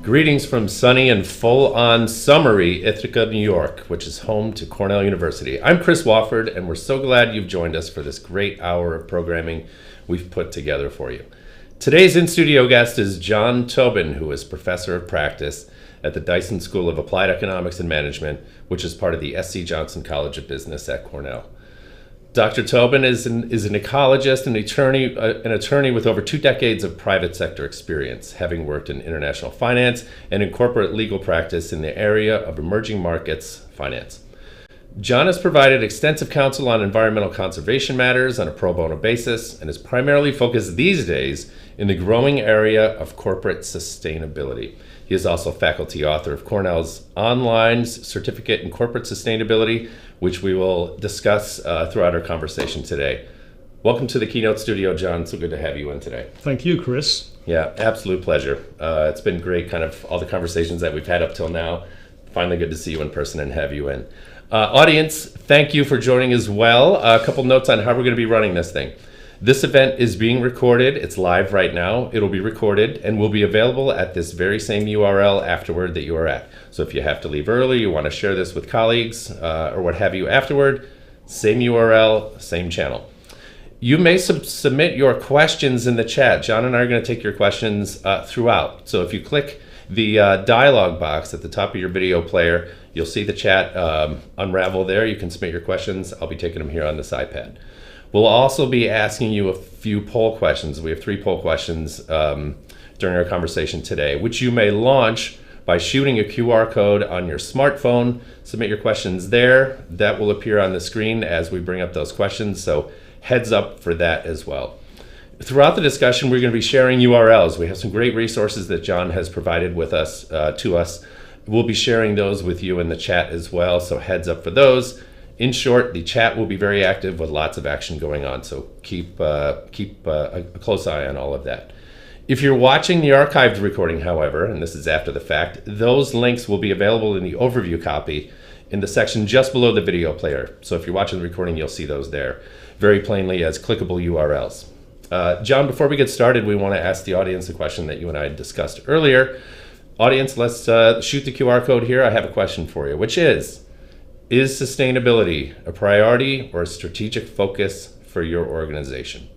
Greetings from sunny and full-on summery Ithaca, New York, which is home to Cornell University. I'm Chris Wofford, and we're so glad you've joined us for this great hour of programming we've put together for you. Today's in-studio guest is John Tobin, who is Professor of Practice at the Dyson School of Applied Economics and Management, which is part of the S.C. Johnson College of Business at Cornell. Dr. Tobin is an ecologist and an attorney with over 2 decades of private sector experience, having worked in international finance and in corporate legal practice in the area of emerging markets finance. John has provided extensive counsel on environmental conservation matters on a pro bono basis and is primarily focused these days in the growing area of corporate sustainability. He is also faculty author of Cornell's online certificate in corporate sustainability, which we will discuss throughout our conversation today. Welcome to the Keynote Studio, John. So good to have you in today. Thank you, Chris. Yeah, absolute pleasure. It's been great, kind of all the conversations that we've had up till now. Finally good to see you in person and have you in. Audience, thank you for joining as well. A couple notes on how we're going to be running this thing. This event is being recorded. It's live right now. It'll be recorded and will be available at this very same URL afterward that you are at. So if you have to leave early, you want to share this with colleagues or what have you afterward, same URL, same channel. You may submit your questions in the chat. John and I are going to take your questions throughout. So if you click the dialog box at the top of your video player, you'll see the chat unravel there. You can submit your questions. I'll be taking them here on this iPad. We'll also be asking you a few poll questions. We have 3 poll questions during our conversation today, which you may launch by shooting a QR code on your smartphone. Submit your questions there. That will appear on the screen as we bring up those questions, so heads up for that as well. Throughout the discussion, we're going to be sharing URLs. We have some great resources that John has provided with us to us. We'll be sharing those with you in the chat as well, so heads up for those. In short, the chat will be very active with lots of action going on, so keep a close eye on all of that. If you're watching the archived recording, however, and this is after the fact, those links will be available in the overview copy in the section just below the video player. So if you're watching the recording, you'll see those there very plainly as clickable URLs. John, before we get started, we want to ask the audience a question that you and I discussed earlier. Audience, let's shoot the QR code here. I have a question for you, which is sustainability a priority or a strategic focus for your organization?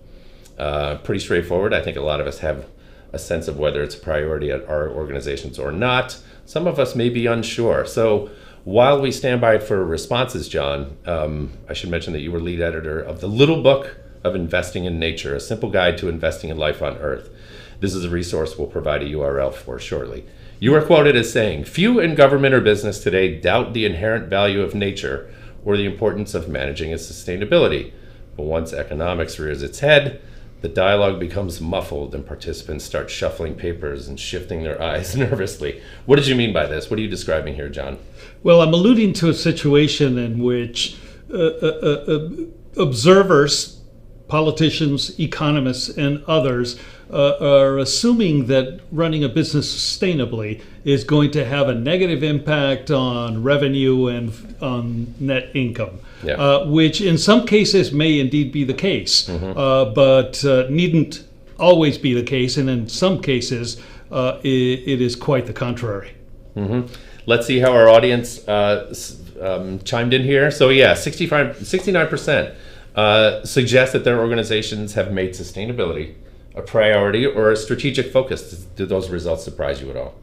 Pretty straightforward. I think a lot of us have a sense of whether it's a priority at our organizations or not. Some of us may be unsure. So while we stand by for responses, John, I should mention that you were lead editor of the Little Book of Investing in Nature, a simple guide to investing in life on Earth. This is a resource we'll provide a URL for shortly. You are quoted as saying, "Few in government or business today doubt the inherent value of nature or the importance of managing its sustainability. But once economics rears its head, the dialogue becomes muffled and participants start shuffling papers and shifting their eyes nervously." What did you mean by this? What are you describing here, John? Well, I'm alluding to a situation in which observers, politicians, economists, and others are assuming that running a business sustainably is going to have a negative impact on revenue and on net income, which in some cases may indeed be the case, but needn't always be the case, and in some cases it is quite the contrary. Let's see how our audience chimed in here. So yeah, 69% suggest that their organizations have made sustainability a priority or a strategic focus. Do those results surprise you at all?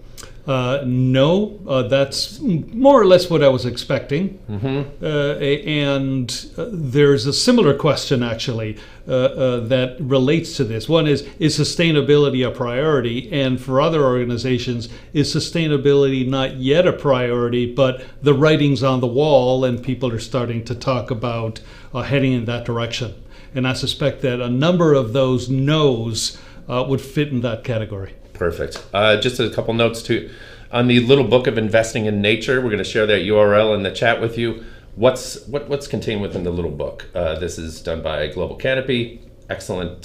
No, that's more or less what I was expecting. And there's a similar question, actually, that relates to this. One is sustainability a priority? And for other organizations, is sustainability not yet a priority, but the writing's on the wall and people are starting to talk about heading in that direction? And I suspect that a number of those no's would fit in that category. Perfect. Just a couple notes too. On the Little Book of Investing in Nature, we're going to share that URL in the chat with you. What's contained within the little book? This is done by Global Canopy. Excellent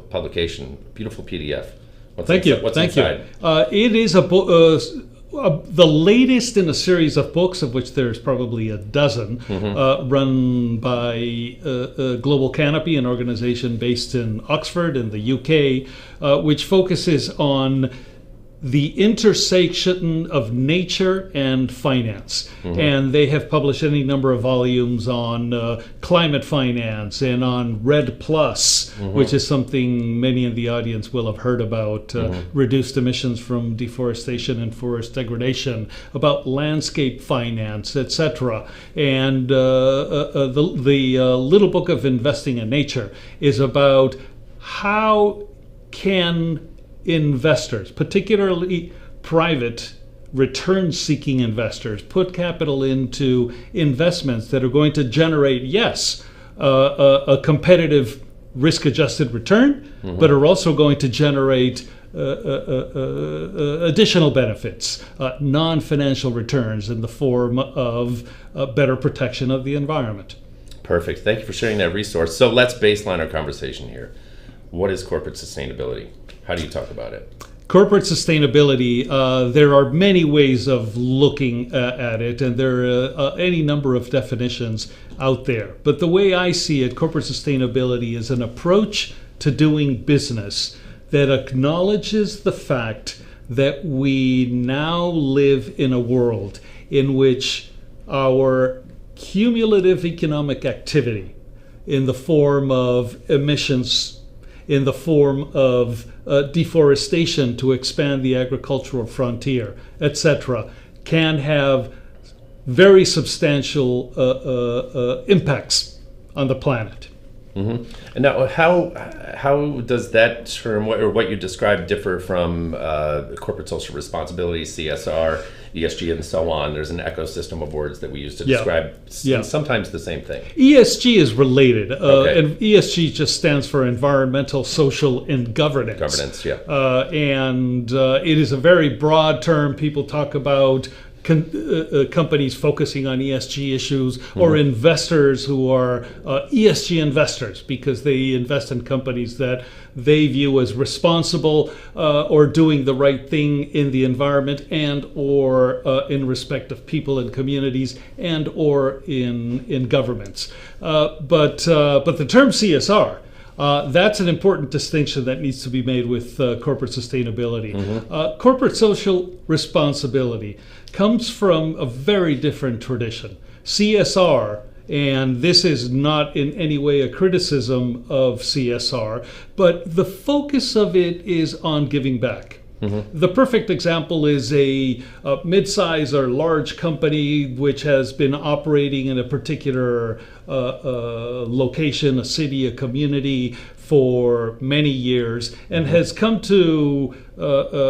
publication. Beautiful PDF. Thank you. What's inside? It is a book. The latest in a series of books, of which there's probably a dozen, run by Global Canopy, an organization based in Oxford in the UK, which focuses on the intersection of nature and finance. And they have published any number of volumes on climate finance and on RED Plus, which is something many in the audience will have heard about, reduced emissions from deforestation and forest degradation, about landscape finance, etc. And the little book of Investing in Nature is about how can investors, particularly private return-seeking investors, put capital into investments that are going to generate, yes, a competitive risk-adjusted return, but are also going to generate additional benefits, non-financial returns in the form of better protection of the environment. Perfect. Thank you for sharing that resource. So let's baseline our conversation here. What is corporate sustainability? How do you talk about it? Corporate sustainability, there are many ways of looking at it, and there are any number of definitions out there. But the way I see it, corporate sustainability is an approach to doing business that acknowledges the fact that we now live in a world in which our cumulative economic activity in the form of emissions, in the form of deforestation to expand the agricultural frontier, etc., can have very substantial impacts on the planet. And now, how does that term, or what you described, differ from corporate social responsibility, CSR, ESG, and so on? There's an ecosystem of words that we use to describe sometimes the same thing. ESG is related, Okay. and ESG just stands for environmental, social, and governance. Governance, yeah. And it is a very broad term. People talk about companies focusing on ESG issues, or investors who are ESG investors because they invest in companies that they view as responsible or doing the right thing in the environment and or in respect of people and communities and or in governments. But the term CSR, that's an important distinction that needs to be made with corporate sustainability. Corporate social responsibility comes from a very different tradition. CSR, and this is not in any way a criticism of CSR, but the focus of it is on giving back. The perfect example is a mid-size or large company which has been operating in a particular location, a city, a community for many years, and has come to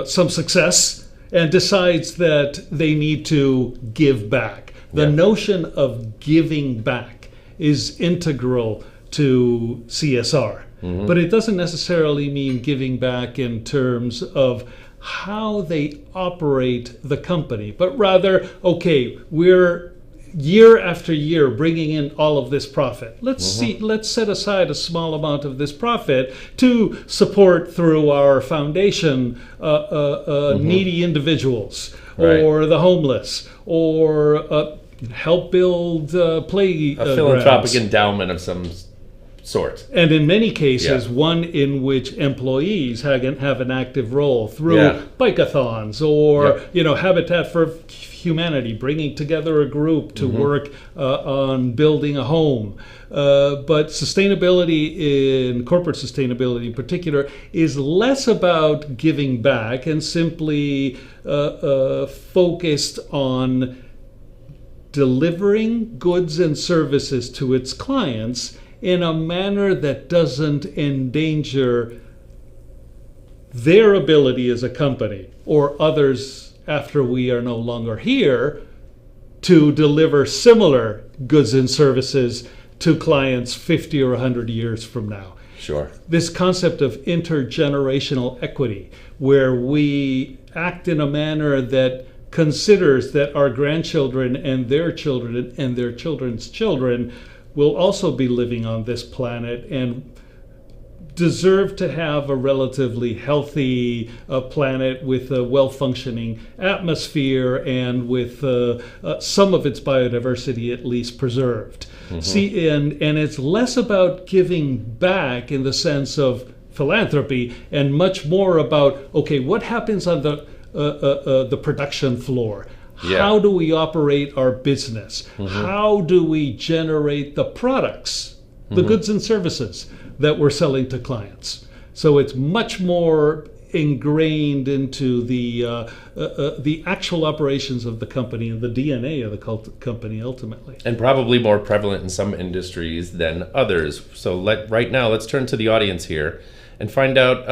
some success and decides that they need to give back. The notion of giving back is integral to CSR. But it doesn't necessarily mean giving back in terms of how they operate the company, but rather, okay, we're year after year bringing in all of this profit. Let's set aside a small amount of this profit to support through our foundation needy individuals, or the homeless, or help build play a philanthropic endowment of some sort. And in many cases, one in which employees have an active role through bike-a-thons or Habitat for Humanity, bringing together a group to work on building a home. But sustainability, in corporate sustainability in particular, is less about giving back and simply focused on delivering goods and services to its clients in a manner that doesn't endanger their ability as a company or others after we are no longer here to deliver similar goods and services to clients 50 or 100 years from now. Sure. This concept of intergenerational equity, where we act in a manner that considers that our grandchildren and their children and their children's children will also be living on this planet and deserve to have a relatively healthy planet with a well-functioning atmosphere and with some of its biodiversity at least preserved. See, and it's less about giving back in the sense of philanthropy and much more about, okay, what happens on the the production floor. Yeah. How do we operate our business? How do we generate the products, the goods and services that we're selling to clients? So it's much more ingrained into the actual operations of the company and the DNA of the company ultimately. And probably more prevalent in some industries than others. So right now, let's turn to the audience here and find out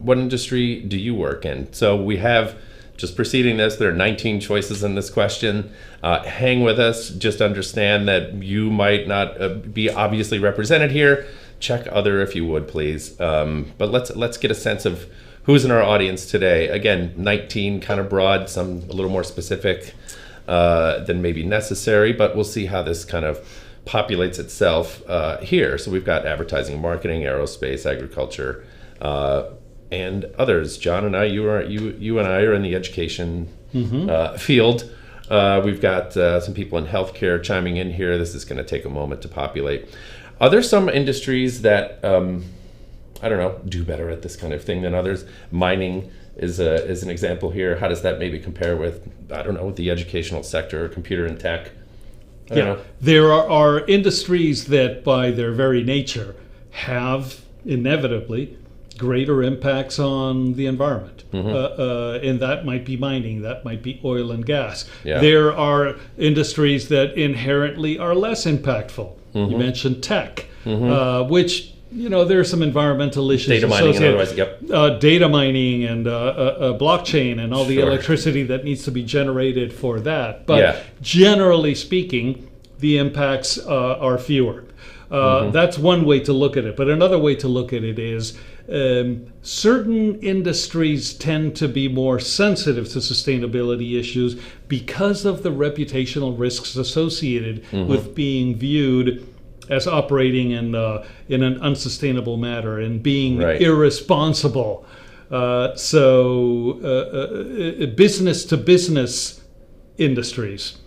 what industry do you work in. So we have, just preceding this, there are 19 choices in this question. Hang with us. Just understand that you might not be obviously represented here. Check other if you would, please. But let's get a sense of who's in our audience today. Again, 19, kind of broad, some a little more specific than maybe necessary, but we'll see how this kind of populates itself here. So we've got advertising, marketing, aerospace, agriculture, and others. John and I, you and I are in the education field. We've got some people in healthcare chiming in here. This is going to take a moment to populate. Are there some industries that I don't know, do better at this kind of thing than others? Mining is an example here. How does that maybe compare with, I don't know, the educational sector, computer and tech? I don't know. There are industries that by their very nature have inevitably greater impacts on the environment. And that might be mining, that might be oil and gas. Yeah. There are industries that inherently are less impactful. You mentioned tech, which, you know, there are some environmental issues Data mining and otherwise, yep. Data mining and blockchain and all the electricity that needs to be generated for that. But generally speaking, the impacts are fewer. That's one way to look at it. But another way to look at it is certain industries tend to be more sensitive to sustainability issues because of the reputational risks associated with being viewed as operating in an unsustainable manner and being irresponsible. So business to business industries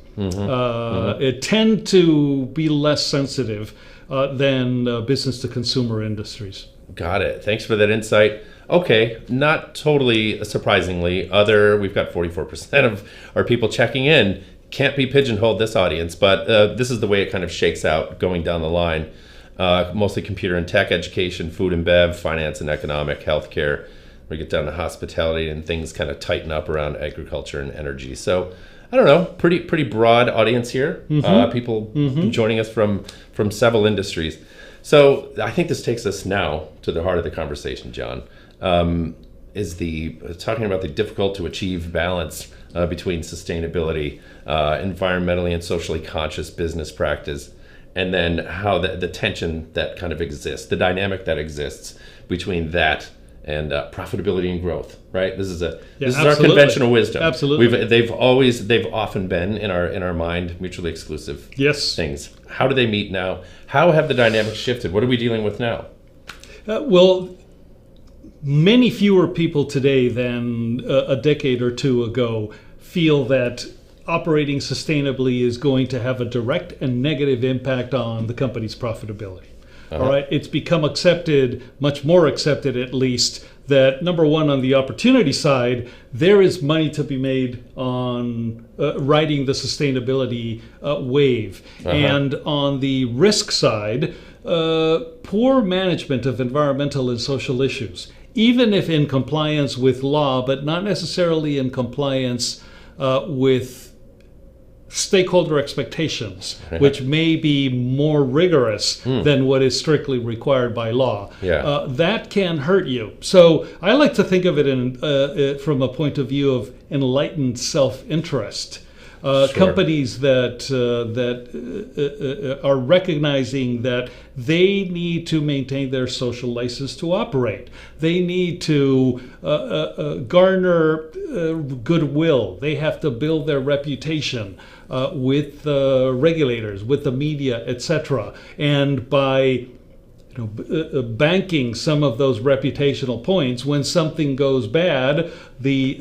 tend to be less sensitive than business to consumer industries. Got it. Thanks for that insight. Okay, not totally surprisingly, we've got 44% of our people checking in. Can't be pigeonholed, this audience, but this is the way it kind of shakes out going down the line. Mostly computer and tech, education, food and bev, finance and economic, healthcare. We get down to hospitality and things kind of tighten up around agriculture and energy. So I don't know, pretty broad audience here. People joining us from several industries. So I think this takes us now to the heart of the conversation, John. Is talking about the difficult to achieve balance between sustainability, environmentally and socially conscious business practice, and then how the tension that kind of exists, the dynamic that exists between that and profitability and growth. Right? This is our conventional wisdom. Absolutely, they've often been in our mind mutually exclusive things. How do they meet now? How have the dynamics shifted? What are we dealing with now? Well, many fewer people today than a decade or two ago feel that operating sustainably is going to have a direct and negative impact on the company's profitability. All right, it's become accepted, much more accepted at least, that number one, on the opportunity side, there is money to be made on riding the sustainability wave. And on the risk side, poor management of environmental and social issues, even if in compliance with law, but not necessarily in compliance with stakeholder expectations, which may be more rigorous than what is strictly required by law. That can hurt you. So I like to think of it from a point of view of enlightened self-interest. Companies that are recognizing that they need to maintain their social license to operate. They need to garner goodwill. They have to build their reputation with regulators, with the media, etc. And by banking some of those reputational points, when something goes bad, the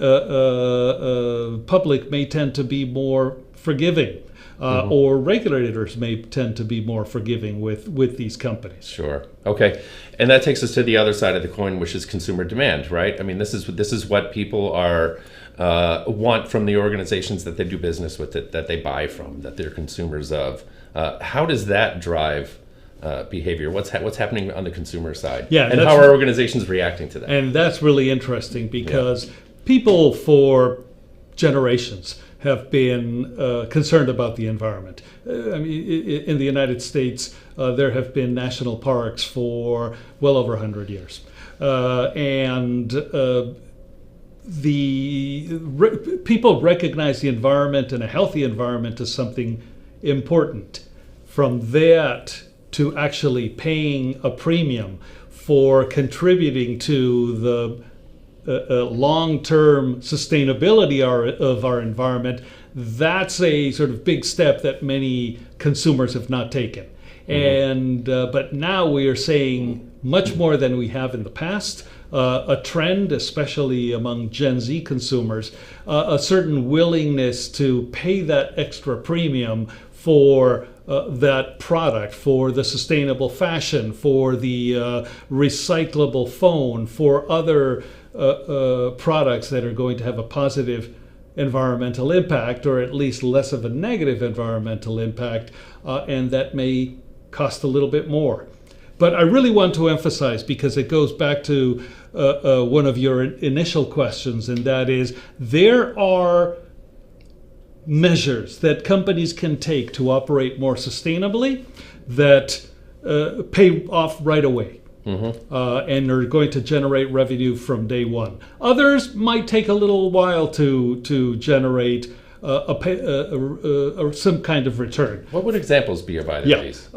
public may tend to be more forgiving, or regulators may tend to be more forgiving with these companies. Sure. Okay. And that takes us to the other side of the coin, which is consumer demand, right? I mean, this is what people are want from the organizations that they do business with, that they buy from, that they're consumers of. How does that drive behavior? What's happening on the consumer side? Yeah, and how are organizations reacting to that? And that's really interesting because people for generations have been concerned about the environment. I mean, in the United States, there have been national parks for well over 100 years. People recognize the environment and a healthy environment as something important. From that to actually paying a premium for contributing to the long-term sustainability of our environment, that's a sort of big step that many consumers have not taken. But now we are saying much more than we have in the past. A trend, especially among Gen Z consumers, a certain willingness to pay that extra premium for that product, for the sustainable fashion, for the recyclable phone, for other products that are going to have a positive environmental impact, or at least less of a negative environmental impact, and that may cost a little bit more. But I really want to emphasize, because it goes back to one of your initial questions, and that is there are measures that companies can take to operate more sustainably that pay off right away. And are going to generate revenue from day one. Others might take a little while to generate some kind of return. What would examples be of either of these?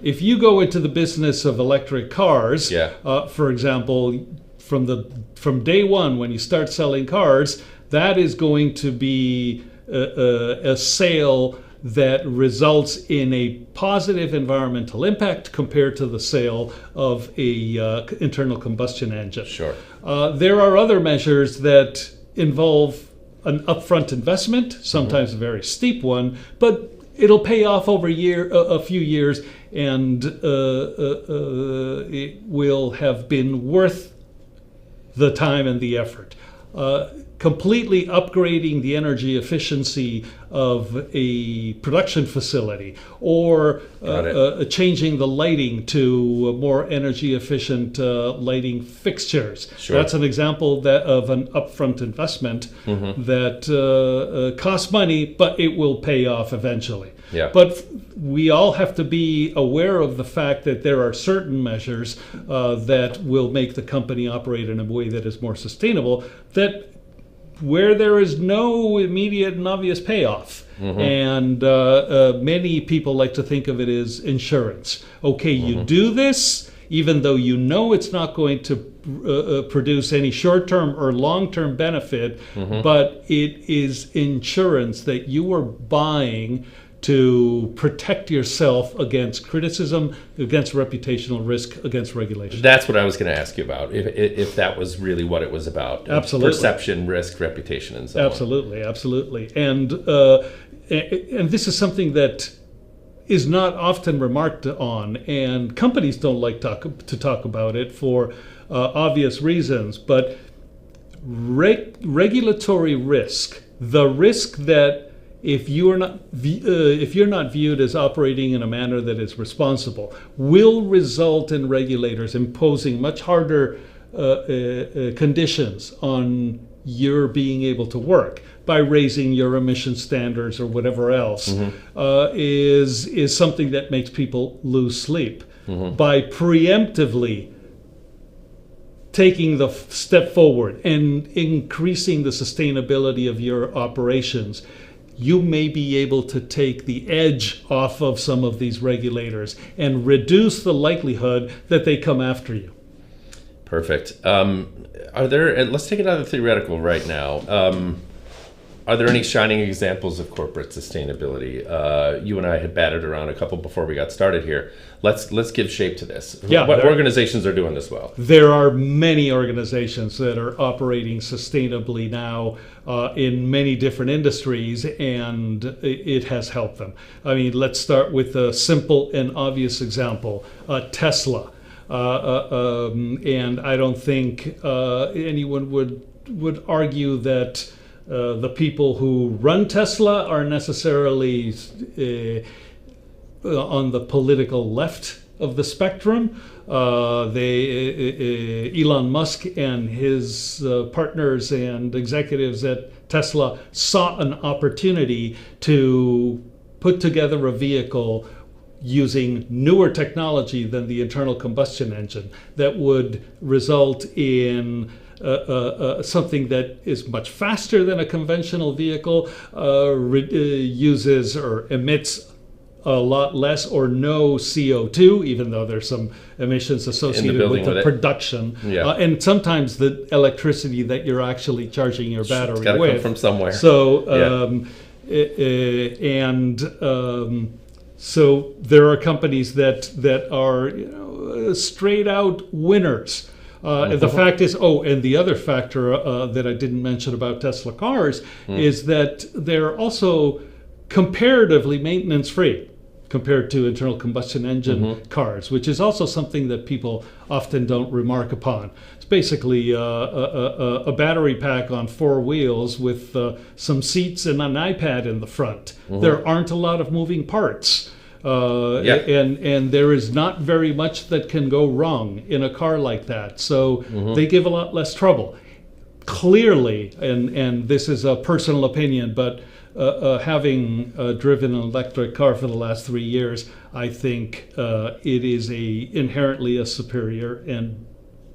If you go into the business of electric cars, for example, from day one when you start selling cars, that is going to be a sale that results in a positive environmental impact compared to the sale of a internal combustion engine. Sure. There are other measures that involve an upfront investment, sometimes a very steep one, but it'll pay off over a few years, and it will have been worth the time and the effort. Completely upgrading the energy efficiency of a production facility, or changing the lighting to more energy efficient lighting fixtures. Sure. That's an example of an upfront investment that costs money, but it will pay off eventually. Yeah. But we all have to be aware of the fact that there are certain measures that will make the company operate in a way that is more sustainable, where there is no immediate and obvious payoff. And many people like to think of it as insurance. Okay, you do this, even though you know it's not going to produce any short-term or long-term benefit, but it is insurance that you are buying to protect yourself against criticism, against reputational risk, against regulation. That's what I was going to ask you about, if that was really what it was about. Absolutely. Perception, risk, reputation, and so on. Absolutely. And this is something that is not often remarked on, and companies don't like to talk about it for obvious reasons, but regulatory risk, the risk that if you're not viewed as operating in a manner that is responsible, will result in regulators imposing much harder conditions on your being able to work by raising your emission standards or whatever else, is something that makes people lose sleep. By preemptively taking the step forward and increasing the sustainability of your operations, you may be able to take the edge off of some of these regulators and reduce the likelihood that they come after you. Perfect. Let's take it out of the theoretical right now. Are there any shining examples of corporate sustainability? You and I had batted around a couple before we got started here. Let's give shape to this. What organizations are doing this well? There are many organizations that are operating sustainably now in many different industries, and it has helped them. I mean, let's start with a simple and obvious example, Tesla. And I don't think anyone would argue that the people who run Tesla are necessarily on the political left of the spectrum. Elon Musk and his partners and executives at Tesla saw an opportunity to put together a vehicle using newer technology than the internal combustion engine that would result in something that is much faster than a conventional vehicle, uses or emits a lot less or no CO2, even though there's some emissions associated with the production. Yeah. And sometimes the electricity that you're actually charging your battery gotta with. come from somewhere. So, so there are companies that are straight out winners. The fact is, and the other factor that I didn't mention about Tesla cars is that they're also comparatively maintenance free compared to internal combustion engine cars, which is also something that people often don't remark upon. It's basically a battery pack on 4 wheels with some seats and an iPad in the front. There aren't a lot of moving parts. And there is not very much that can go wrong in a car like that. So they give a lot less trouble. Clearly, and this is a personal opinion, but having driven an electric car for the last 3 years, I think it is inherently a superior and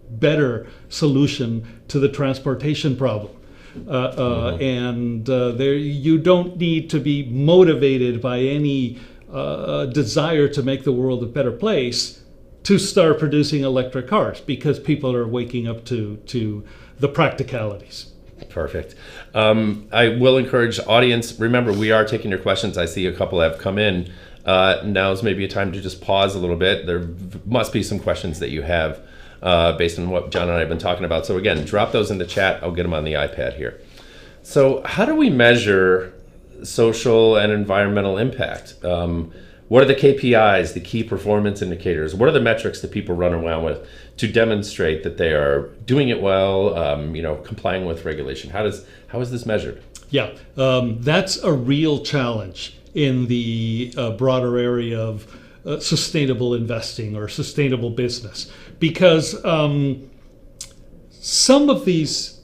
better solution to the transportation problem. And there, you don't need to be motivated by any desire to make the world a better place to start producing electric cars, because people are waking up to the practicalities. Perfect. I will encourage audience, remember, we are taking your questions. I see a couple have come in. Now's maybe a time to just pause a little bit. There must be some questions that you have based on what John and I have been talking about. So again, drop those in the chat. I'll get them on the iPad here. So how do we measure social and environmental impact? What are the KPIs, the key performance indicators? What are the metrics that people run around with to demonstrate that they are doing it well, complying with regulation? How is this measured? Yeah, that's a real challenge in the broader area of sustainable investing or sustainable business, because some of these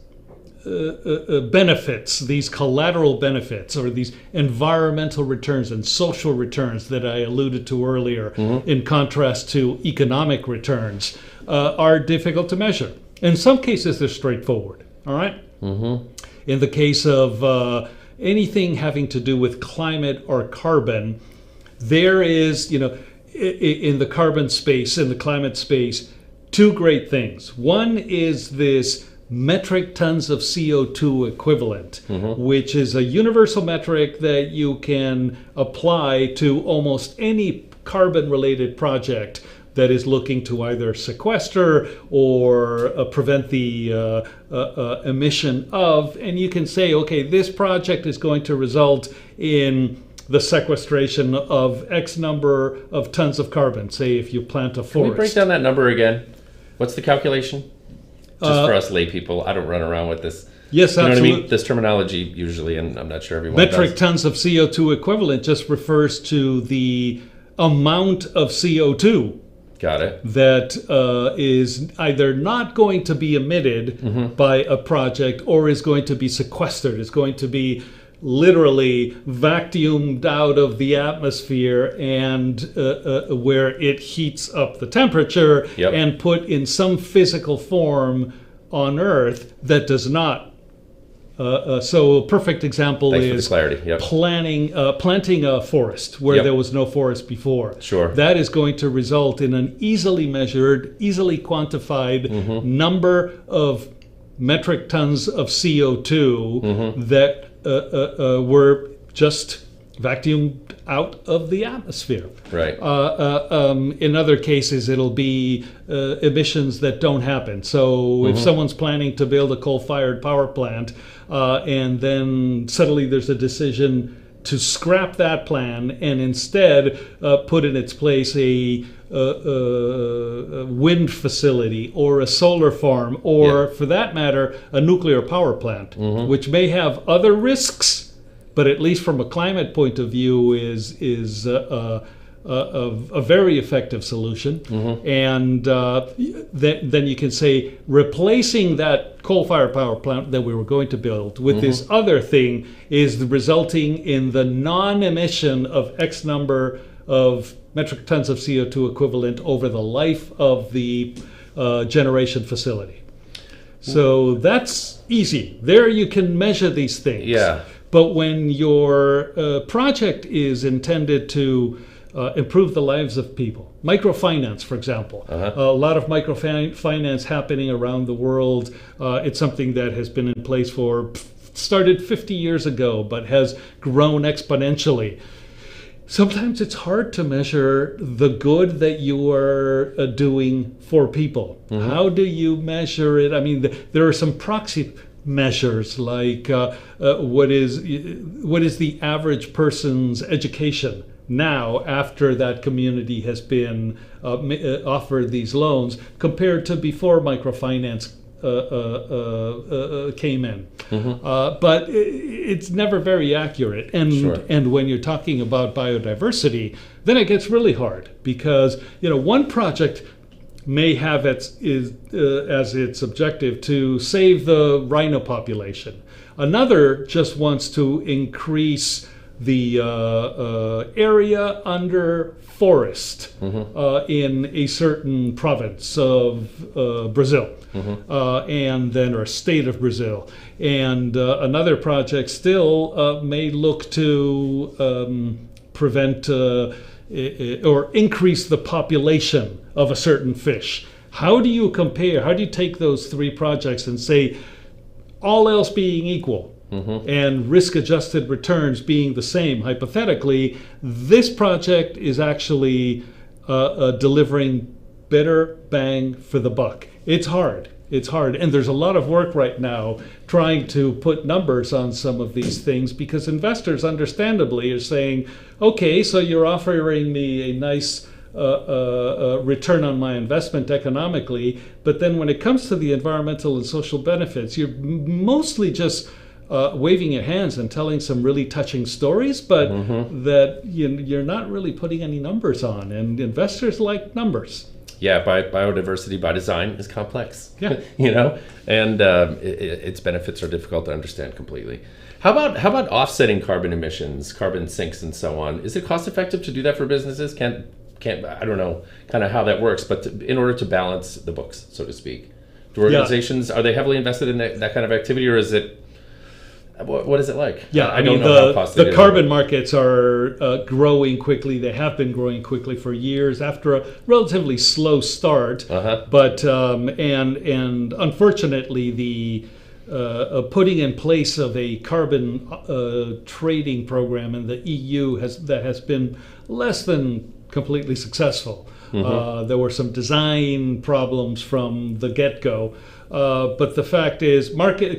benefits, these collateral benefits, or these environmental returns and social returns that I alluded to earlier, in contrast to economic returns, are difficult to measure. In some cases, they're straightforward. All right. In the case of anything having to do with climate or carbon, there is, in the carbon space, in the climate space, 2 great things. One is this metric tons of CO2 equivalent, which is a universal metric that you can apply to almost any carbon-related project that is looking to either sequester or prevent the emission of. And you can say, okay, this project is going to result in the sequestration of X number of tons of carbon, say if you plant a forest. Can we break down that number again? What's the calculation? Just for us lay people, I don't run around with this. Yes, absolutely. You know what I mean? This terminology usually, and I'm not sure everyone Metric does. tons of CO2 equivalent just refers to the amount of CO2 Got it. that is either not going to be emitted by a project or is going to be sequestered. It's going to be literally vacuumed out of the atmosphere and where it heats up the temperature and put in some physical form on Earth that does not. So a perfect example is planting a forest where there was no forest before. Sure. That is going to result in an easily measured, easily quantified number of metric tons of CO2 that were just vacuumed out of the atmosphere. Right. In other cases, it'll be emissions that don't happen. So if someone's planning to build a coal-fired power plant, and then suddenly there's a decision to scrap that plan and instead put in its place a wind facility or a solar farm or, for that matter, a nuclear power plant, which may have other risks, but at least from a climate point of view is a very effective solution. And then you can say replacing that coal-fired power plant that we were going to build with this other thing is resulting in the non-emission of X number of metric tons of CO2 equivalent over the life of the generation facility. So that's easy. There you can measure these things. Yeah. But when your project is intended to improve the lives of people, microfinance, for example, a lot of microfinance happening around the world. It's something that has been in place started 50 years ago, but has grown exponentially. Sometimes it's hard to measure the good that you are doing for people. How do you measure it? I mean, there are some proxy measures like what is the average person's education now after that community has been offered these loans compared to before microfinance came in. But it's never very accurate. And when you're talking about biodiversity, then it gets really hard because one project may have as its objective to save the rhino population. Another just wants to increase the area under forest in a certain province of Brazil, and then or state of Brazil. And another project still may look to prevent or increase the population of a certain fish. How do you compare? How do you take those three projects and say, all else being equal, and risk-adjusted returns being the same, hypothetically, this project is actually delivering better bang for the buck? It's hard. It's hard. And there's a lot of work right now trying to put numbers on some of these things because investors understandably are saying, okay, so you're offering me a nice return on my investment economically, but then when it comes to the environmental and social benefits, you're mostly just waving your hands and telling some really touching stories, but that you're not really putting any numbers on, and investors like numbers. Yeah, biodiversity by design is complex. Yeah. And its benefits are difficult to understand completely. How about offsetting carbon emissions, carbon sinks, and so on? Is it cost effective to do that for businesses? Can't I don't know kind of how that works, but in order to balance the books, so to speak, do organizations are they heavily invested in that kind of activity, or is it? What is it like? Yeah, I don't know how costly the carbon markets are growing quickly. They have been growing quickly for years after a relatively slow start. But and unfortunately, the putting in place of a carbon trading program in the EU has been less than completely successul. There were some design problems from the get-go. But the fact is,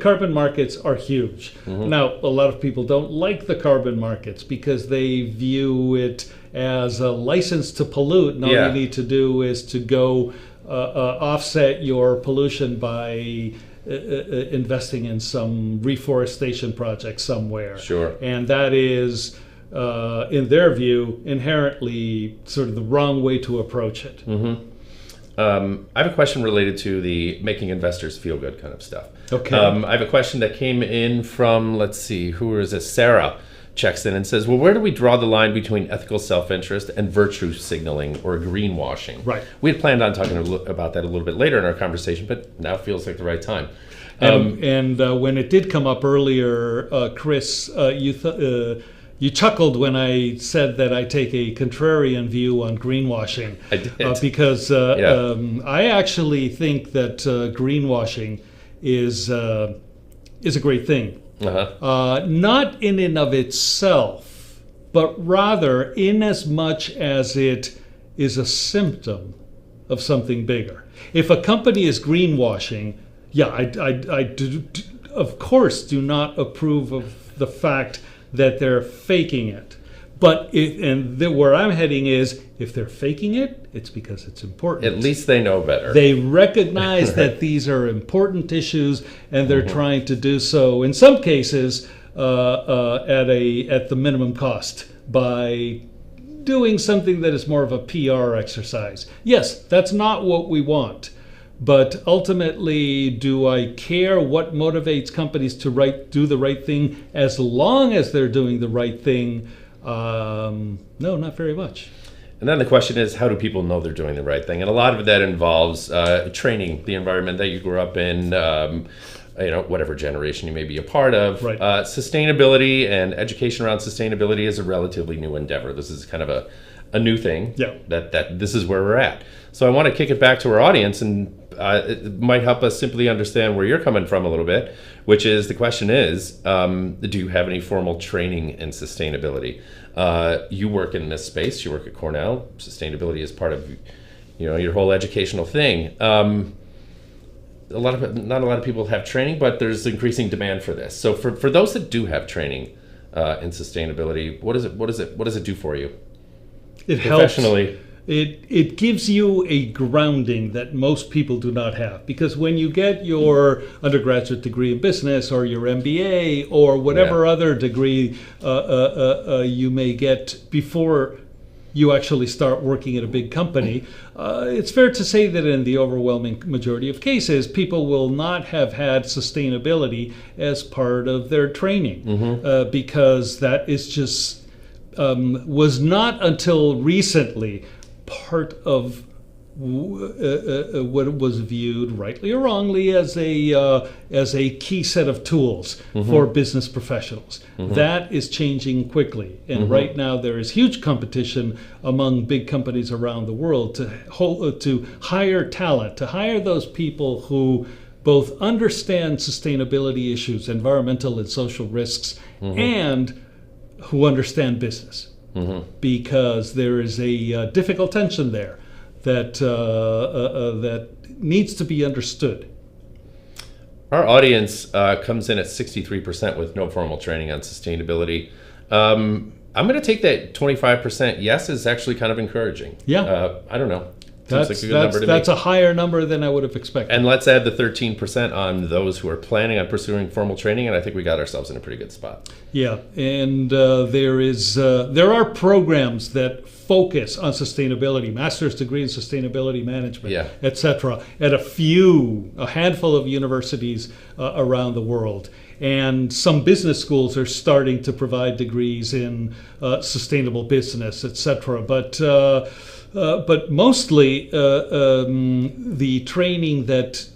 carbon markets are huge. Now, a lot of people don't like the carbon markets because they view it as a license to pollute, and all you need to do is to go offset your pollution by investing in some reforestation project somewhere. Sure. And that is, in their view, inherently sort of the wrong way to approach it. I have a question related to the making investors feel good kind of stuff. Okay. I have a question that came in from, let's see, who is it? Sarah checks in and says, well, where do we draw the line between ethical self-interest and virtue signaling or greenwashing? Right. We had planned on talking about that a little bit later in our conversation, but now feels like the right time. And when it did come up earlier, Chris, you chuckled when I said that I take a contrarian view on greenwashing. I did. Because I actually think that greenwashing is a great thing. Not in and of itself, but rather in as much as it is a symptom of something bigger. If a company is greenwashing, I do, of course do not approve of the fact that they're faking it. But where I'm heading is, if they're faking it, it's because it's important. At least they know better. They recognize that these are important issues, and they're trying to do so, in some cases, at the minimum cost by doing something that is more of a PR exercise. Yes, that's not what we want. But ultimately, do I care what motivates companies to do the right thing as long as they're doing the right thing? No, not very much. And then the question is, how do people know they're doing the right thing? And a lot of that involves training, the environment that you grew up in, whatever generation you may be a part of. Right. Sustainability and education around sustainability is a relatively new endeavor. This is kind of a new thing. Yeah. That this is where we're at. So I want to kick it back to our audience, and it might help us simply understand where you're coming from a little bit, which is, the question is, do you have any formal training in sustainability? You work in this space, you work at Cornell. Sustainability is part of your whole educational thing. Not a lot of people have training, but there's increasing demand for this. So for those that do have training in sustainability, what does it do for you? It professionally? Helps. It gives you a grounding that most people do not have, because when you get your undergraduate degree in business or your MBA or whatever other degree you may get before you actually start working at a big company, it's fair to say that in the overwhelming majority of cases, people will not have had sustainability as part of their training, because that is just was not until recently part of what was viewed, rightly or wrongly, as a key set of tools for business professionals. That is changing quickly, and right now there is huge competition among big companies around the world to hire talent, to hire those people who both understand sustainability issues, environmental and social risks, and who understand business. Because there is a difficult tension there that needs to be understood. Our audience comes in at 63% with no formal training on sustainability. I'm going to take that 25% yes is actually kind of encouraging. Yeah. I don't know. That's a higher number than I would have expected. And let's add the 13% on those who are planning on pursuing formal training, and I think we got ourselves in a pretty good spot. Yeah, and there are programs that focus on sustainability, master's degree in sustainability management, etc., at a handful of universities around the world. And some business schools are starting to provide degrees in sustainable business, etc. But mostly the training that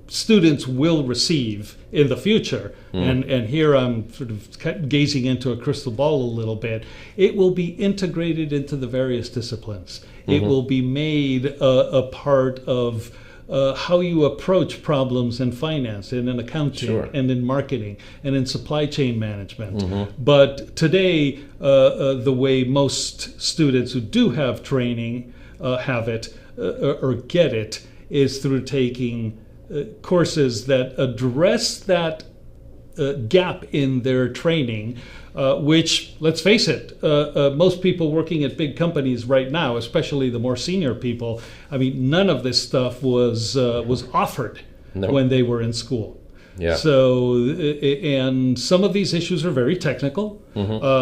students will receive in the future, and here I'm sort of gazing into a crystal ball a little bit, it will be integrated into the various disciplines. It will be made a part of how you approach problems in finance and in accounting and in marketing and in supply chain management. But today, the way most students who do have training have it or get it is through taking courses that address that gap in their training, which, let's face it, most people working at big companies right now, especially the more senior people, I mean, none of this stuff was offered when they were in school. Yeah. So, and some of these issues are very technical.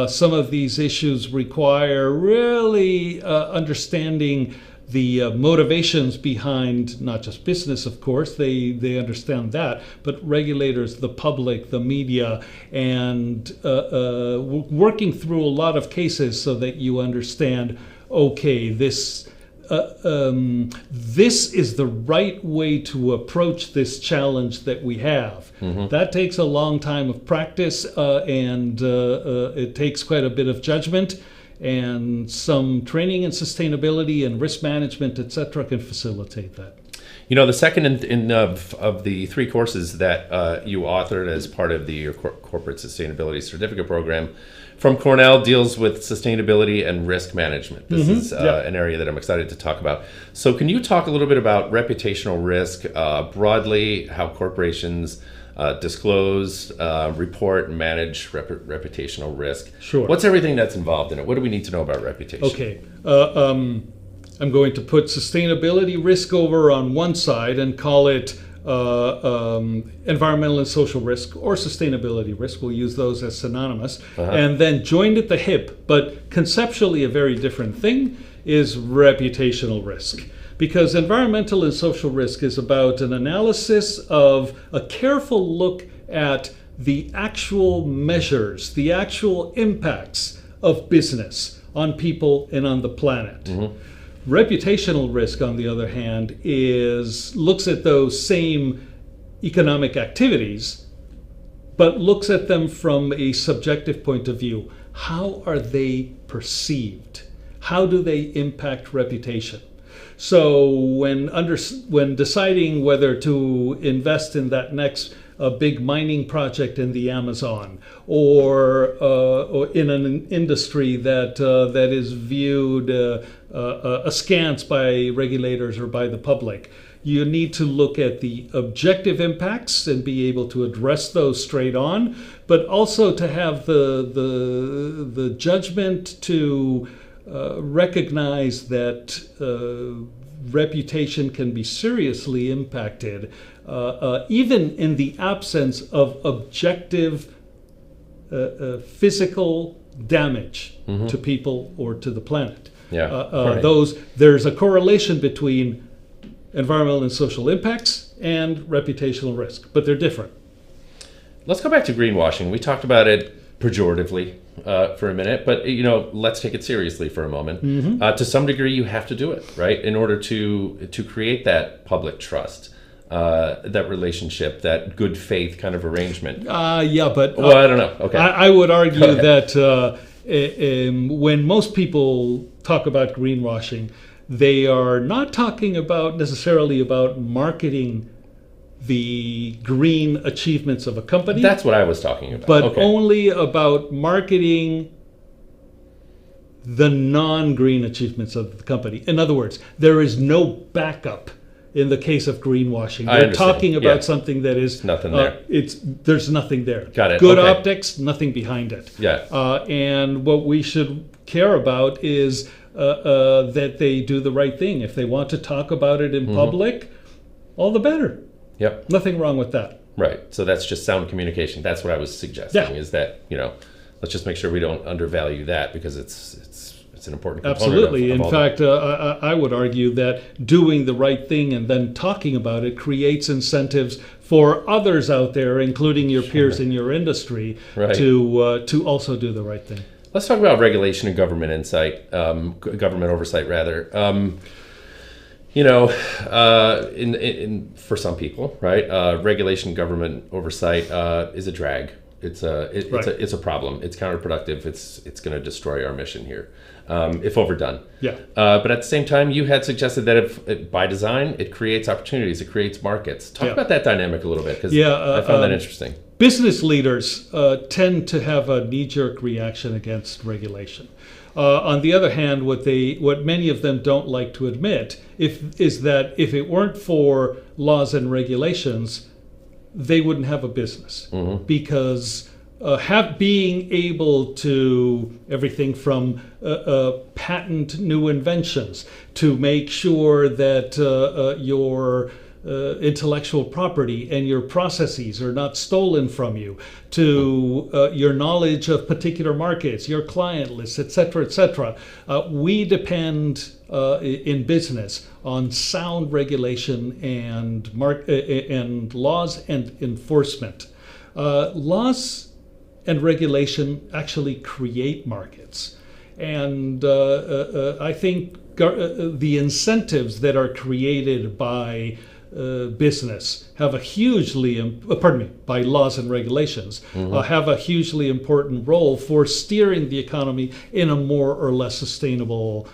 Some of these issues require really understanding the motivations behind not just business, of course, they understand that, but regulators, the public, the media, and working through a lot of cases so that you understand, okay, this is the right way to approach this challenge that we have. That takes a long time of practice, and it takes quite a bit of judgment. And some training in sustainability and risk management, etc., can facilitate that. You know, the second of the three courses that you authored as part of your corporate sustainability certificate program from Cornell deals with sustainability and risk management. This is an area that I'm excited to talk about. So can you talk a little bit about reputational risk broadly, how corporations disclose, report, and manage reputational risk. Sure. What's everything that's involved in it? What do we need to know about reputation? Okay. I'm going to put sustainability risk over on one side and call it environmental and social risk, or sustainability risk. We'll use those as synonymous. And then joined at the hip, but conceptually a very different thing, is reputational risk. Because environmental and social risk is about an analysis of a careful look at the actual measures, the actual impacts of business on people and on the planet. Reputational risk, on the other hand, looks at those same economic activities, but looks at them from a subjective point of view. How are they perceived? How do they impact reputation? So when deciding whether to invest in that next big mining project in the Amazon, or in an industry that is viewed askance by regulators or by the public, you need to look at the objective impacts and be able to address those straight on, but also to have the judgment to recognize that reputation can be seriously impacted, even in the absence of objective physical damage to people or to the planet. There's a correlation between environmental and social impacts and reputational risk, but they're different. Let's go back to greenwashing. We talked about it pejoratively for a minute, but let's take it seriously for a moment. To some degree, you have to do it, right, in order to create that public trust, that relationship, that good faith kind of arrangement. But well, I don't know. Okay, I would argue that when most people talk about greenwashing, they are not talking necessarily about marketing the green achievements of a company. That's what I was talking about. But only about marketing the non-green achievements of the company. In other words, there is no backup in the case of greenwashing. They're talking about something that is nothing there. There's nothing there. Got it. Good optics, nothing behind it. Yeah. And what we should care about is that they do the right thing. If they want to talk about it in public, all the better. Yep. Nothing wrong with that. Right. So that's just sound communication. That's what I was suggesting. Is that let's just make sure we don't undervalue that, because it's an important component. Absolutely. In fact, I would argue that doing the right thing and then talking about it creates incentives for others out there, including your peers in your industry, to also do the right thing. Let's talk about regulation and government government oversight rather. For some people, right, regulation and government oversight is a drag. It's a problem. It's counterproductive. It's going to destroy our mission here if overdone. Yeah. But at the same time, you had suggested that if by design it creates opportunities, it creates markets. Talk about that dynamic a little bit, because I found that interesting. Business leaders tend to have a knee-jerk reaction against regulation. On the other hand, what many of them don't like to admit is that if it weren't for laws and regulations, they wouldn't have a business, because being able to everything from patent new inventions to make sure that your intellectual property and your processes are not stolen from you, to your knowledge of particular markets, your client lists, etc., etc. We depend in business on sound regulation and laws and enforcement. Laws and regulation actually create markets, and I think the incentives that are created by business have a by laws and regulations, have a hugely important role for steering the economy in a more or less sustainable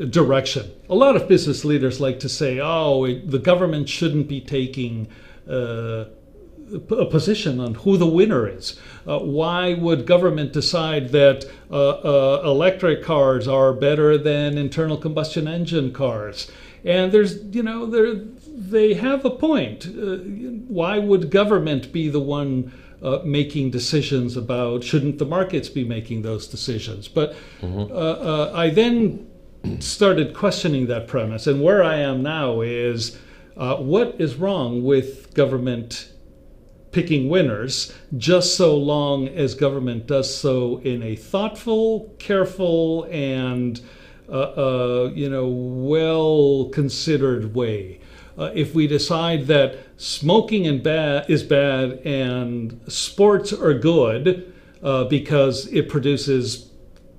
direction. A lot of business leaders like to say, the government shouldn't be taking a position on who the winner is. Why would government decide that electric cars are better than internal combustion engine cars? And there's they have a point. Why would government be the one making decisions about, shouldn't the markets be making those decisions? But I then started questioning that premise. And where I am now is, what is wrong with government picking winners, just so long as government does so in a thoughtful, careful, and well-considered way. If we decide that smoking is bad and sports are good because it produces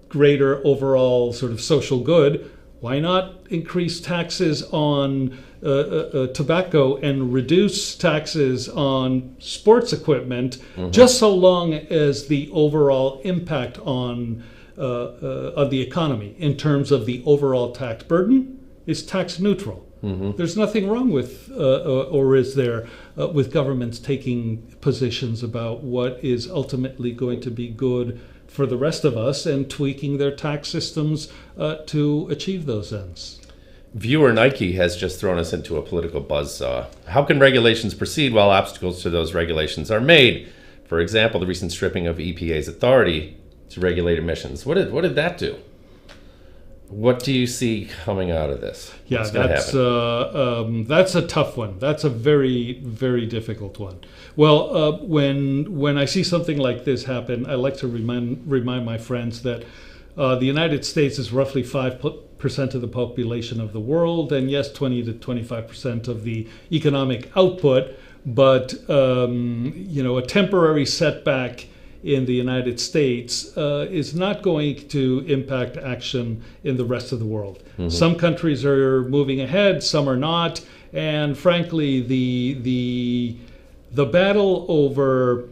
greater overall sort of social good, why not increase taxes on tobacco and reduce taxes on sports equipment, just so long as the overall impact on the economy in terms of the overall tax burden is tax neutral? There's nothing wrong with, or is there, with governments taking positions about what is ultimately going to be good for the rest of us and tweaking their tax systems to achieve those ends. Viewer Nike has just thrown us into a political buzzsaw. How can regulations proceed while obstacles to those regulations are made? For example, the recent stripping of EPA's authority to regulate emissions. What did that do? What do you see coming out of this? Yeah, that's a tough one. That's a very, very difficult one. Well, when I see something like this happen, I like to remind my friends that the United States is roughly 5% of the population of the world, and yes, 20 to 25% of the economic output. But a temporary setback in the United States is not going to impact action in the rest of the world. Some countries are moving ahead, some are not, and frankly, the battle over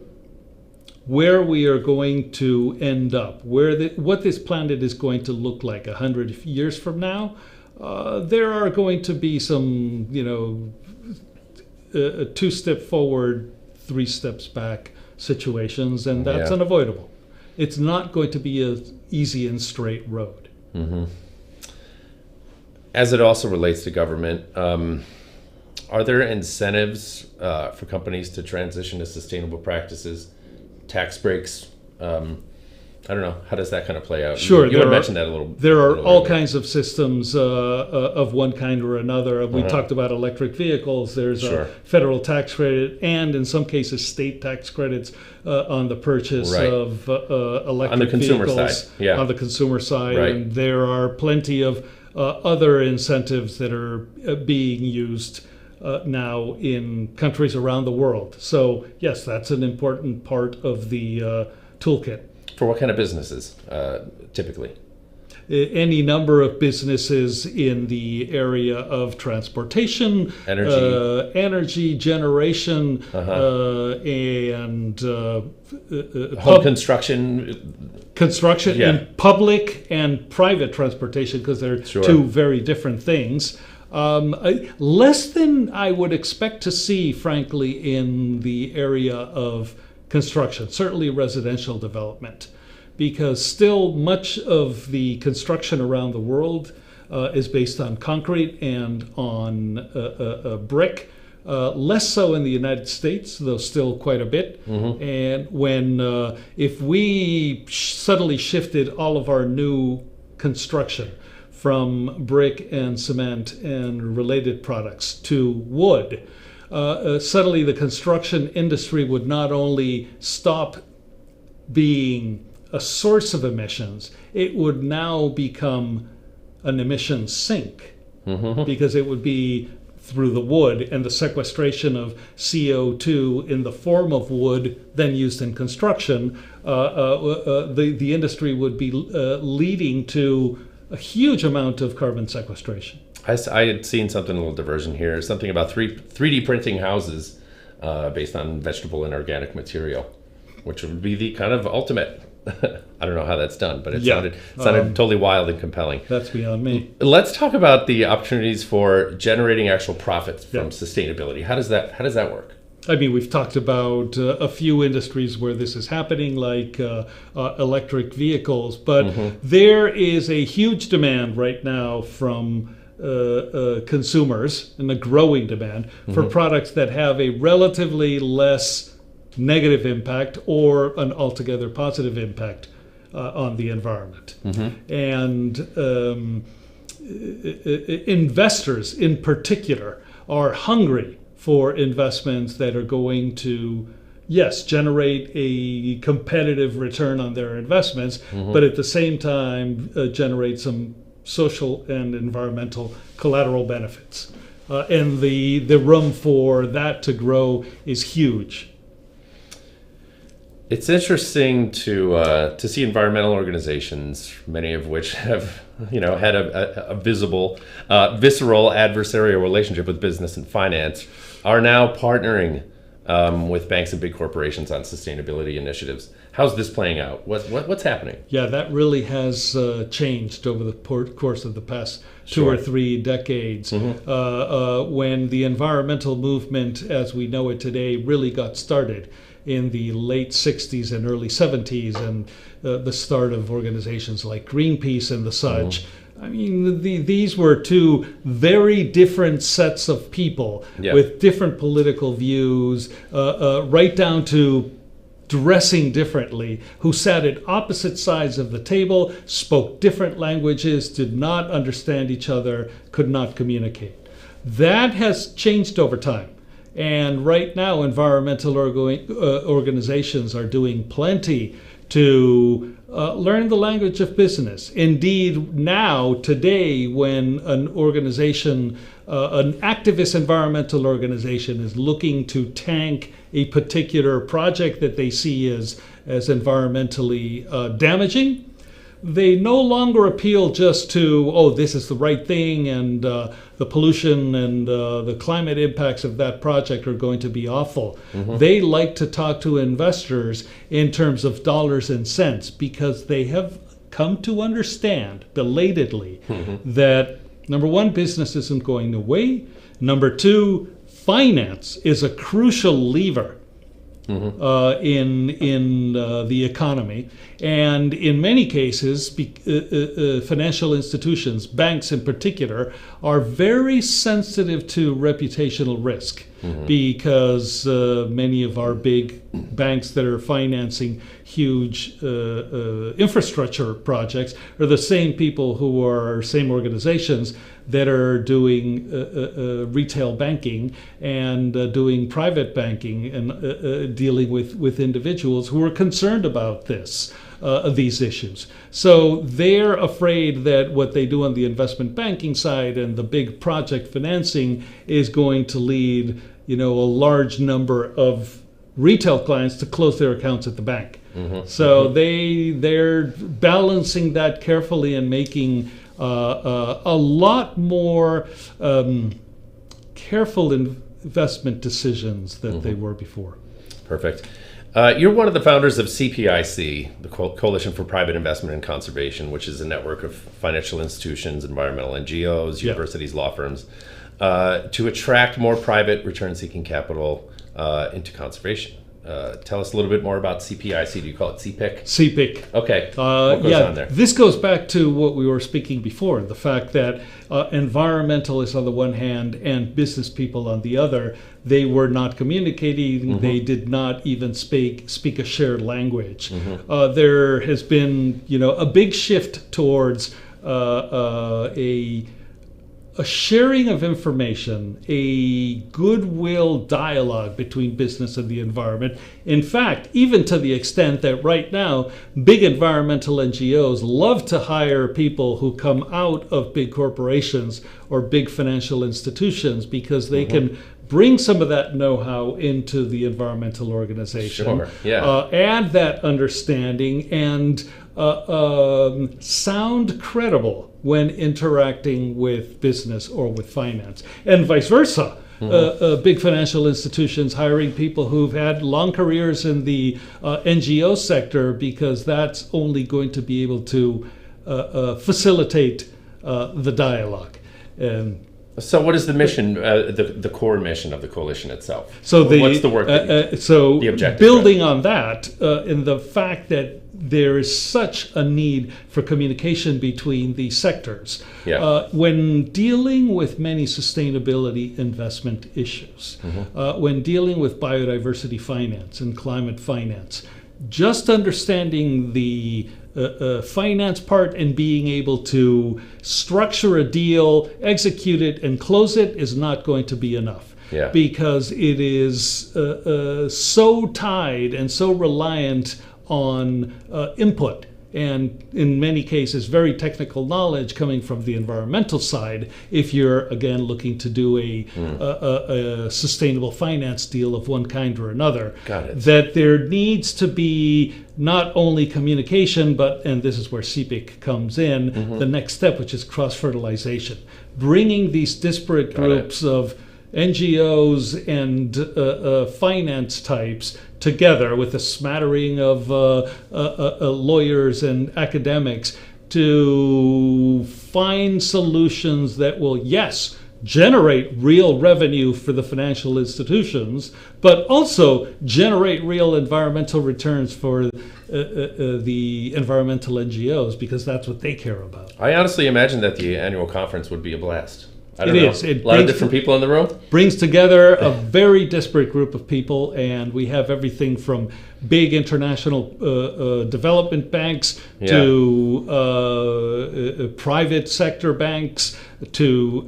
where we are going to end up, what this planet is going to look like 100 years from now, there are going to be some, a 2-step forward, 3 steps back situations, and that's unavoidable. It's not going to be an easy and straight road. As it also relates to government, are there incentives for companies to transition to sustainable practices? Tax breaks? I don't know. How does that kind of play out? Sure. You had mentioned that a little. There are all kinds of systems of one kind or another. We talked about electric vehicles. There's a federal tax credit and, in some cases, state tax credits on the purchase of electric vehicles. On the consumer side. And there are plenty of other incentives that are being used now in countries around the world. So, yes, that's an important part of the toolkit. For what kind of businesses, typically? Any number of businesses in the area of transportation, energy generation, and home construction, and public and private transportation, because they're two very different things. Less than I would expect to see, frankly, in the area of construction, certainly residential development, because still much of the construction around the world is based on concrete and on brick. Less so in the United States, though still quite a bit. And if we suddenly shifted all of our new construction from brick and cement and related products to wood, suddenly the construction industry would not only stop being a source of emissions, it would now become an emission sink, because it would be through the wood and the sequestration of CO2 in the form of wood then used in construction. The industry would be leading to a huge amount of carbon sequestration. I had seen something, a little diversion here, something about 3D printing houses based on vegetable and organic material, which would be the kind of ultimate. I don't know how that's done, but it sounded totally wild and compelling. That's beyond me. Let's talk about the opportunities for generating actual profits from sustainability. How does that work? I mean, we've talked about a few industries where this is happening, like electric vehicles, but there is a huge demand right now from consumers and a growing demand for products that have a relatively less negative impact or an altogether positive impact on the environment. And investors in particular are hungry for investments that are going to, yes, generate a competitive return on their investments, but at the same time generate some social and environmental collateral benefits. And the room for that to grow is huge. It's interesting to see environmental organizations, many of which have had a visceral adversarial relationship with business and finance, are now partnering with banks and big corporations on sustainability initiatives. How's this playing out? What's happening? Yeah, that really has changed over the course of the past 2 or 3 decades. When the environmental movement, as we know it today, really got started in the late 60s and early 70s, and the start of organizations like Greenpeace and the such. I mean, these were 2 very different sets of people with different political views, right down to dressing differently, who sat at opposite sides of the table, spoke different languages, did not understand each other, could not communicate. That has changed over time. And right now, environmental organizations are doing plenty to learn the language of business. Indeed, now, today, when an organization, an activist environmental organization is looking to tank a particular project that they see as environmentally damaging, they no longer appeal just to, oh, this is the right thing, and the pollution and the climate impacts of that project are going to be awful. They like to talk to investors in terms of dollars and cents, because they have come to understand belatedly that, number one, business isn't going away. Number 2, finance is a crucial lever in the economy, and in many cases, financial institutions, banks in particular, are very sensitive to reputational risk, because many of our big banks that are financing huge infrastructure projects are the same people who are same organizations that are doing retail banking and doing private banking and dealing with individuals who are concerned about these issues. So they're afraid that what they do on the investment banking side and the big project financing is going to lead, a large number of retail clients to close their accounts at the bank. So they're balancing that carefully and making a lot more careful investment decisions than they were before. Perfect. You're one of the founders of CPIC, the Coalition for Private Investment and Conservation, which is a network of financial institutions, environmental NGOs, universities, law firms, to attract more private return-seeking capital into conservation. Tell us a little bit more about CPIC. Do you call it CPIC? CPIC. Okay. What goes on there? This goes back to what we were speaking before, the fact that environmentalists on the one hand and business people on the other, they were not communicating. They did not even speak a shared language. There has been, a big shift towards a sharing of information, a goodwill dialogue between business and the environment. In fact, even to the extent that right now, big environmental NGOs love to hire people who come out of big corporations or big financial institutions, because they can bring some of that know-how into the environmental organization, add that understanding, and sound credible when interacting with business or with finance, and vice versa. Big financial institutions hiring people who've had long careers in the NGO sector, because that's only going to be able to facilitate the dialogue. So what is the mission, the core mission of the coalition itself? So what's the work that so the objective? Building on that, in the fact that there is such a need for communication between the sectors. Yeah. When dealing with many sustainability investment issues, when dealing with biodiversity finance and climate finance, just understanding the finance part and being able to structure a deal, execute it, and close it is not going to be enough. Yeah. Because it is so tied and so reliant on input, and in many cases very technical knowledge coming from the environmental side, if you're again looking to do a sustainable finance deal of one kind or another. Got it. That there needs to be not only communication, but, and this is where CPIC comes in, the next step, which is cross-fertilization, bringing these disparate groups of NGOs and finance types together with a smattering of lawyers and academics to find solutions that will, yes, generate real revenue for the financial institutions, but also generate real environmental returns for the environmental NGOs, because that's what they care about. I honestly imagine that the annual conference would be a blast. I don't It know. is. It a lot of brings- different people in the room. Brings together a very disparate group of people, and we have everything from big international development banks to private sector banks to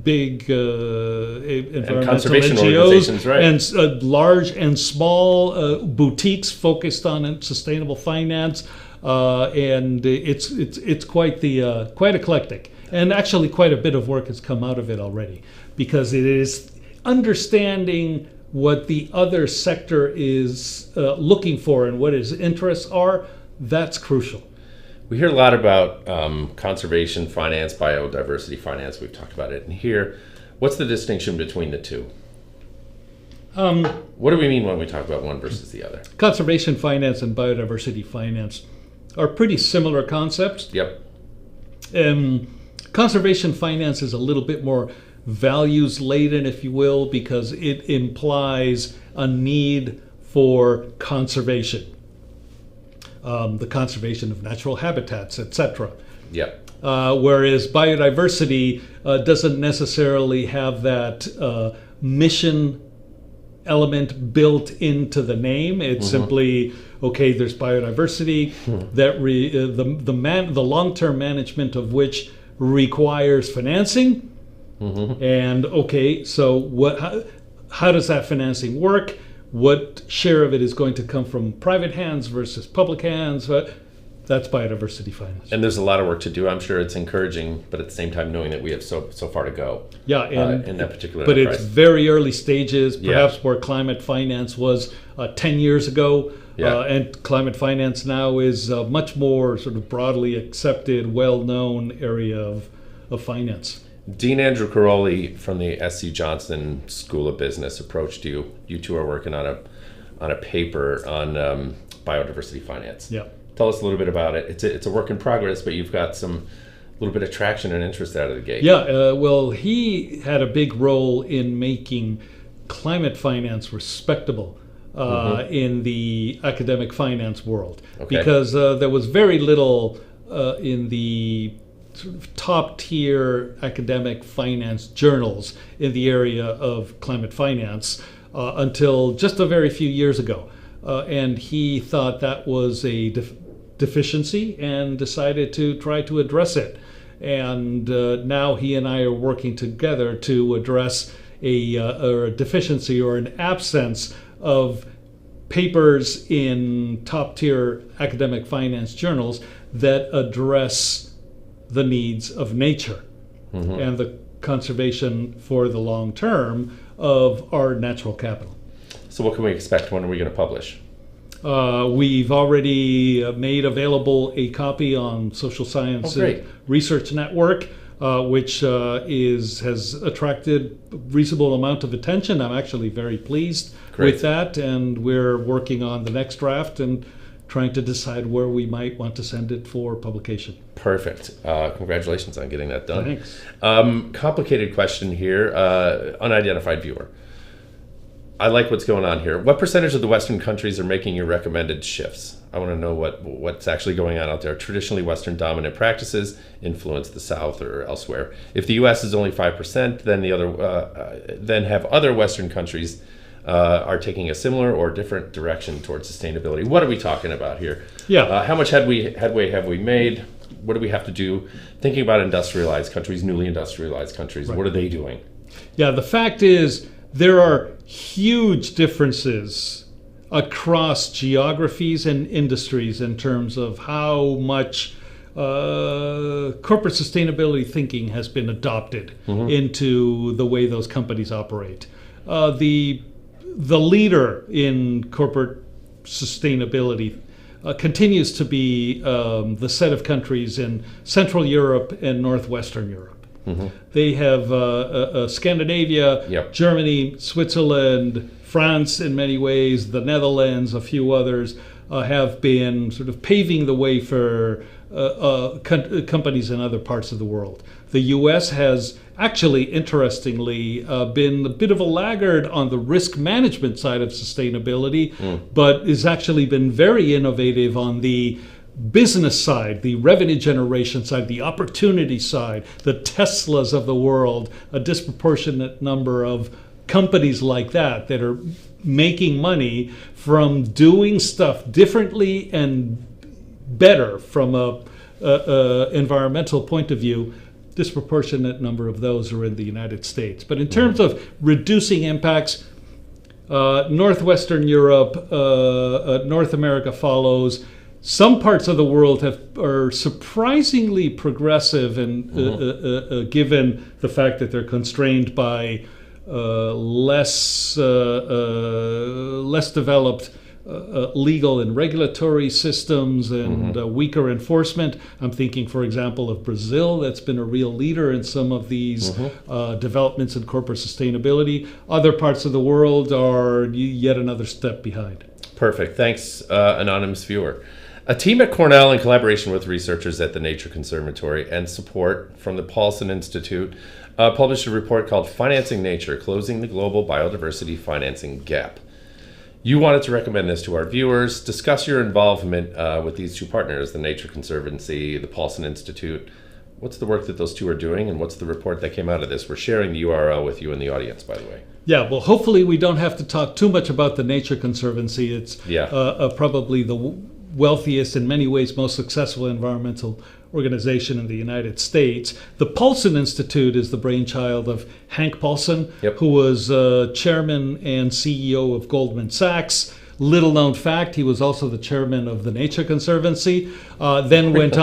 big environmental conservation NGOs, organizations, right. and large and small boutiques focused on sustainable finance, and it's quite eclectic. And actually, quite a bit of work has come out of it already, because it is understanding what the other sector is looking for and what its interests are. That's crucial. We hear a lot about conservation finance, biodiversity finance. We've talked about it in here. What's the distinction between the two? What do we mean when we talk about one versus the other? Conservation finance and biodiversity finance are pretty similar concepts. Yep. Conservation finance is a little bit more values laden, if you will, because it implies a need for conservation, the conservation of natural habitats, etc. Yep. Whereas biodiversity doesn't necessarily have that mission element built into the name. It's simply, okay, there's biodiversity that the long-term management of which requires financing. And okay, so how does that financing work? What share of it is going to come from private hands versus public hands? That's biodiversity finance. And there's a lot of work to do. I'm sure it's encouraging, but at the same time, knowing that we have so far to go. Yeah, and in that particular but enterprise. it's very early stages, perhaps where climate finance was 10 years ago. And climate finance now is a much more sort of broadly accepted, well-known area of finance. Dean Andrew Caroli from the SC Johnson School of Business approached you. You two are working on a paper on biodiversity finance. Yeah. Tell us a little bit about it. It's a work in progress, but you've got some little bit of traction and interest out of the gate. Yeah, well, he had a big role in making climate finance respectable in the academic finance world, because there was very little in the sort of top-tier academic finance journals in the area of climate finance until just a very few years ago. And he thought that was a deficiency and decided to try to address it. And now he and I are working together to address a deficiency or an absence of papers in top-tier academic finance journals that address the needs of nature and the conservation for the long term of our natural capital. So what can we expect? When are we going to publish? We've already made available a copy on Social Science Research Network, which has attracted a reasonable amount of attention. I'm actually very pleased with that, and we're working on the next draft and trying to decide where we might want to send it for publication. Perfect. Congratulations on getting that done. Thanks. Complicated question here. Unidentified viewer. I like what's going on here. What percentage of the Western countries are making your recommended shifts? I want to know what's actually going on out there. Traditionally, Western dominant practices influence the South or elsewhere. If the U.S. is only 5%, then have other Western countries are taking a similar or different direction towards sustainability. What are we talking about here? Yeah. How much headway have we made? What do we have to do? Thinking about industrialized countries, newly industrialized countries, What are they doing? Yeah, the fact is there are huge differences across geographies and industries in terms of how much corporate sustainability thinking has been adopted into the way those companies operate. The leader in corporate sustainability continues to be the set of countries in Central Europe and Northwestern Europe. They have Scandinavia, Germany, Switzerland, France in many ways, the Netherlands, a few others have been sort of paving the way for companies in other parts of the world. The U.S. has actually, interestingly, been a bit of a laggard on the risk management side of sustainability, but has actually been very innovative on the business side, the revenue generation side, the opportunity side, the Teslas of the world, a disproportionate number of companies like that are making money from doing stuff differently and better from a environmental point of view. Disproportionate number of those are in the United States. But in terms of reducing impacts, Northwestern Europe, North America follows. Some parts of the world are surprisingly progressive, and given the fact that they're constrained by less developed legal and regulatory systems and weaker enforcement. I'm thinking, for example, of Brazil, that's been a real leader in some of these developments in corporate sustainability. Other parts of the world are yet another step behind. Perfect. Thanks, anonymous viewer. A team at Cornell, in collaboration with researchers at the Nature Conservatory and support from the Paulson Institute, published a report called Financing Nature, Closing the Global Biodiversity Financing Gap. You wanted to recommend this to our viewers. Discuss your involvement with these two partners, the Nature Conservancy, the Paulson Institute. What's the work that those two are doing, and what's the report that came out of this? We're sharing the URL with you in the audience, by the way. Yeah, well, hopefully we don't have to talk too much about the Nature Conservancy. It's probably the wealthiest, in many ways most successful environmental organization in the United States. The Paulson Institute is the brainchild of Hank Paulson, who was chairman and CEO of Goldman Sachs. Little known fact, he was also the chairman of the Nature Conservancy, then went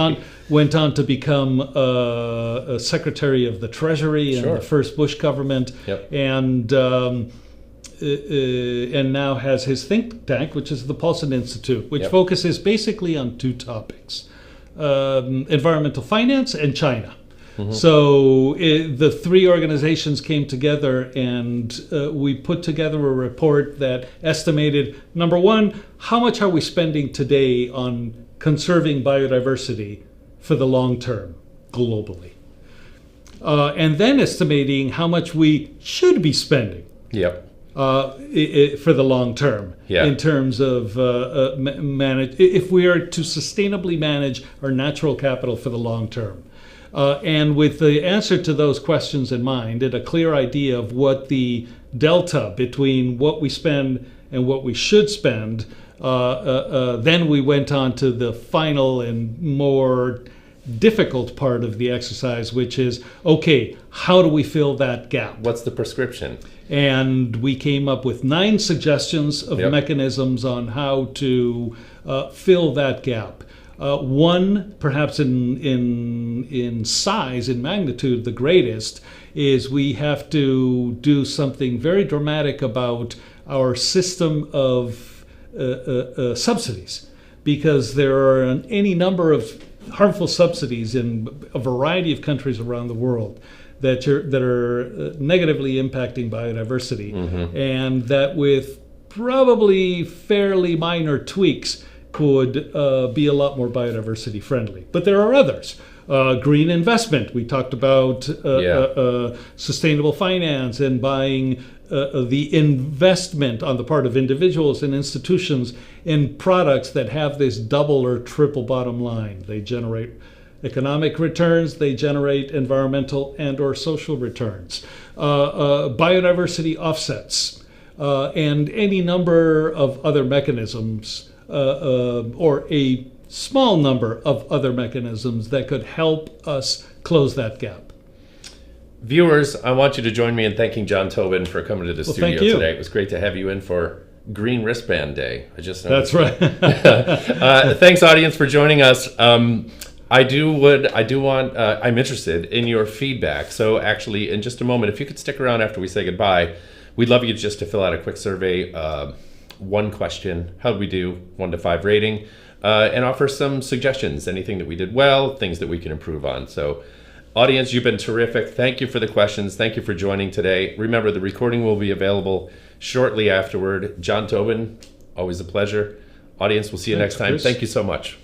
on to become a Secretary of the Treasury in the first Bush government, and now has his think tank, which is the Paulson Institute, which focuses basically on two topics: environmental finance and China. So the three organizations came together, and we put together a report that estimated, number one, how much are we spending today on conserving biodiversity for the long term globally, and then estimating how much we should be spending for the long term, in terms of manage if we are to sustainably manage our natural capital for the long term. And with the answer to those questions in mind, and a clear idea of what the delta between what we spend and what we should spend, then we went on to the final and more difficult part of the exercise, which is, okay, how do we fill that gap? What's the prescription? And we came up with 9 suggestions of mechanisms on how to fill that gap. One, perhaps in size, in magnitude, the greatest, is we have to do something very dramatic about our system of subsidies, because there are any number of harmful subsidies in a variety of countries around the world that are negatively impacting biodiversity, and that with probably fairly minor tweaks could be a lot more biodiversity friendly. But there are others. Green investment. We talked about Yeah. sustainable finance and buying the investment on the part of individuals and institutions in products that have this double or triple bottom line. They generate economic returns, they generate environmental and or social returns. Biodiversity offsets, and any number of other mechanisms, or a small number of other mechanisms that could help us close that gap. Viewers, I want you to join me in thanking John Tobin for coming to the studio thank you. today. It was great to have you in for Green Wristband Day. I just That's noticed. right. Thanks, audience, for joining us. I'm interested in your feedback. So actually, in just a moment, if you could stick around after we say goodbye, we'd love you just to fill out a quick survey. One question, how did we do, 1 to 5 rating, and offer some suggestions, anything that we did well, things that we can improve on. So audience, you've been terrific. Thank you for the questions. Thank you for joining today. Remember, the recording will be available shortly afterward. John Tobin, always a pleasure. Audience, we'll see you next time. Chris. Thank you so much.